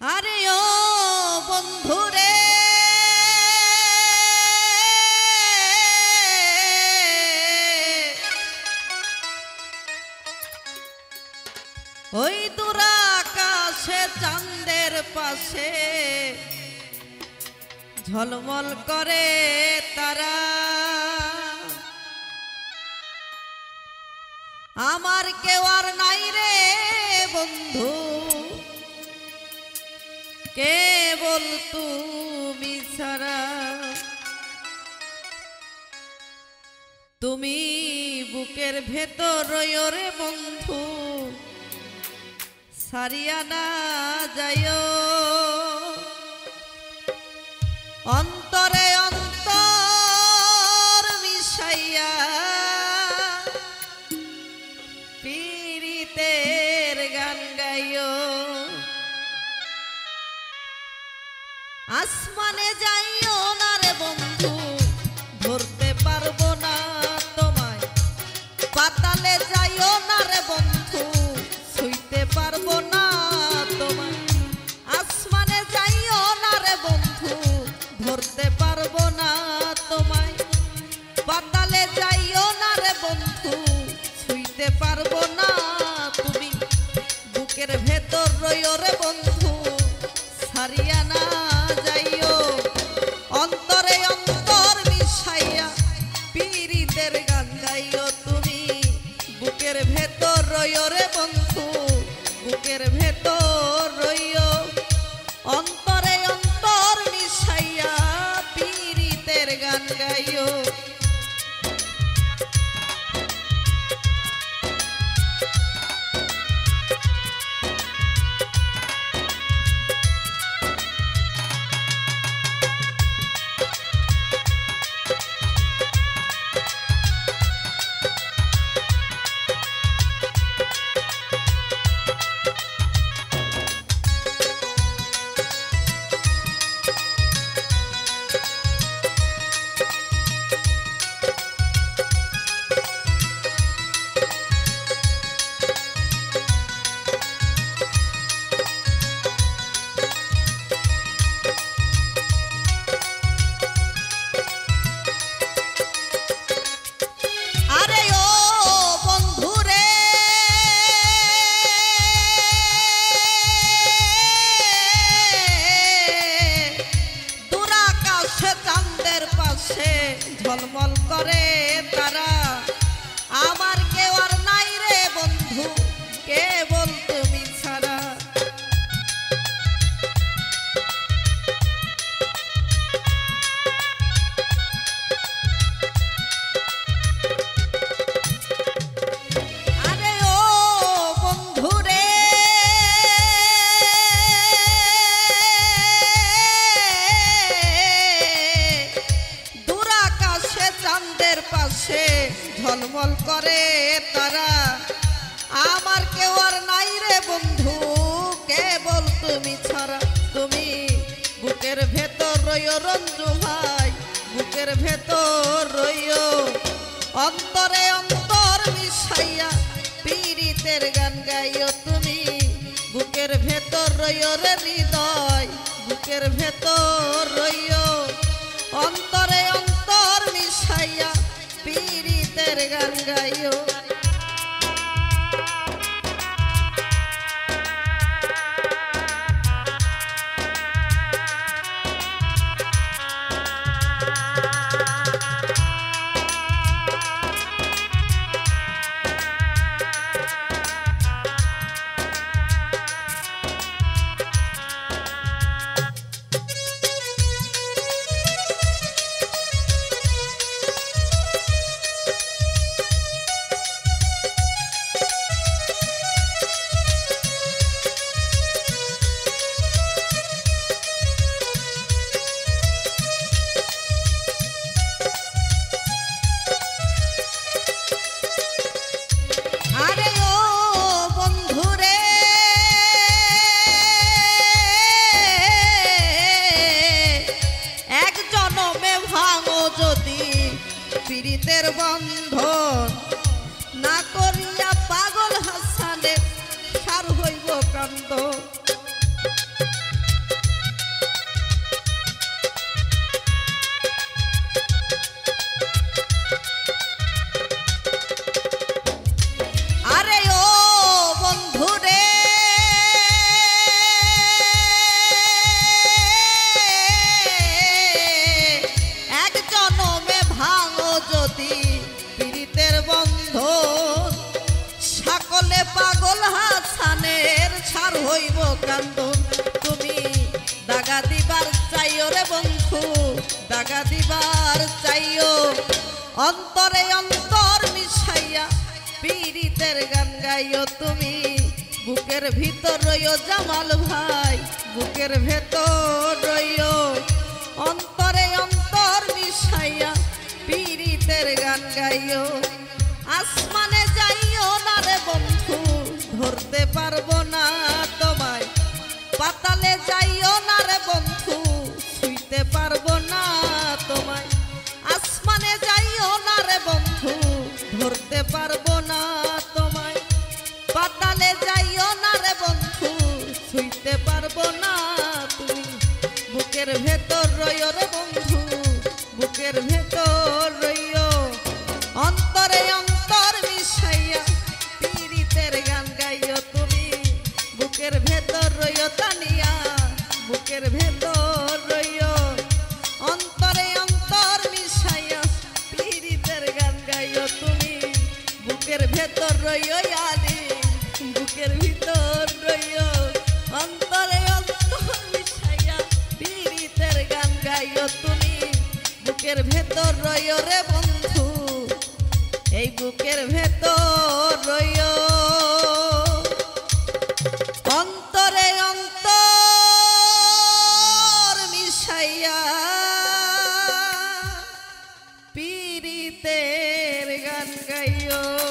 আরে ও বন্ধুরে ওই দূর আকাশে চাঁদের পাশে ঝলমল করে তারা আমার কেউ আর নাই রে বন্ধু কেবল তুমি ছাড়া তুমি বুকের ভেতর রইও রে বন্ধু সারিয়া না যাইও অন্তরে অন্তর মিশাইয়া পীড়িতের গান গাইও আসমানে যাইও না রে বন্ধু ধরতে পারবো না তোমায় পাতালে যাইও না রে বন্ধু ছুঁইতে পারবো না তোমায় আসমানে যাইও না রে বন্ধু ধরতে পারবো না তোমায় পাতালে যাইও না রে বন্ধু ছুঁইতে পারবো না তুমি বুকের ভেতর রইও রে বন্ধু ছাড়িয়া না যাইও অন্তরে অন্তর মিশাইয়া পীড়িতের গান গাইও তুমি বুকের ভেতর রইও রে বন্ধু বুকের ভেতর রইও অন্তরে অন্তর মিশাইয়া পীড়িতের গান গাইও ঝলমল করে তারা আমার কেউ আর নাই রে বন্ধু কেবল তুমি ছাড়া আরে ও বন্ধু রে চাঁদের পাশে ঝলমল করে তারা আমার কেউ আর নাই রে বন্ধু কেবল তুমি ছাড়া তুমি বুকের ভেতর রইও রঞ্জু ভাই বুকের ভেতর রইও অন্তরে অন্তর মিশাইয়া পীড়িতের গান গাইও তুমি বুকের ভেতর রইও রে হৃদয় বুকের ভেতর রইও অন্তরে অন্তর মিশাইয়া পীড়িতের গান গাইও পীড়িতের বন্ধন না করিয়া পাগল হাসানে সার হইব কান্দ আমার হইব কান্দন তুমি দাগা দিবার চাইও রে বন্ধু দাগা দিবার চাইও অন্তরে অন্তর মিশাইয়া পীড়িতের গান গাইও তুমি বুকের ভিতর রইও জামাল ভাই বুকের ভেতর রইও অন্তরে অন্তর মিশাইয়া পীড়িতের গান গাইও আসমানে যাইও না রে বন্ধু ধরতে পারবো না তোমায় পাতালে যাইও না রে বন্ধু ছুঁইতে পারবো না তোমায় আসমানে যাইও না রে বন্ধু ধরতে পারবো না তোমায় পাতালে যাইও না রে বন্ধু ছুঁইতে পারবো না তুমি বুকের ভেতর রইও রে বন্ধু বুকের ভেতর রইও অন্তরে অন্তর মিশাইয়া পীড়িতের গান গাইও তুমি বুকের ভেতর রইও তানিয়া বুকের ভেতর রইও অন্তরে অন্তর মিশাইয়া পীড়িতের গান গাইও তুমি বুকের ভেতর রইও আলি বুকের ভিতর রইও অন্তরে অন্তর মিশাইয়া পীড়িতের গান গাইও তুমি বুকের ভেতর রইও রে বন্ধু এই বুকের ভেতর রইও অন্তরে অন্তর মিশাইয়া পীড়িতের গান গাইও।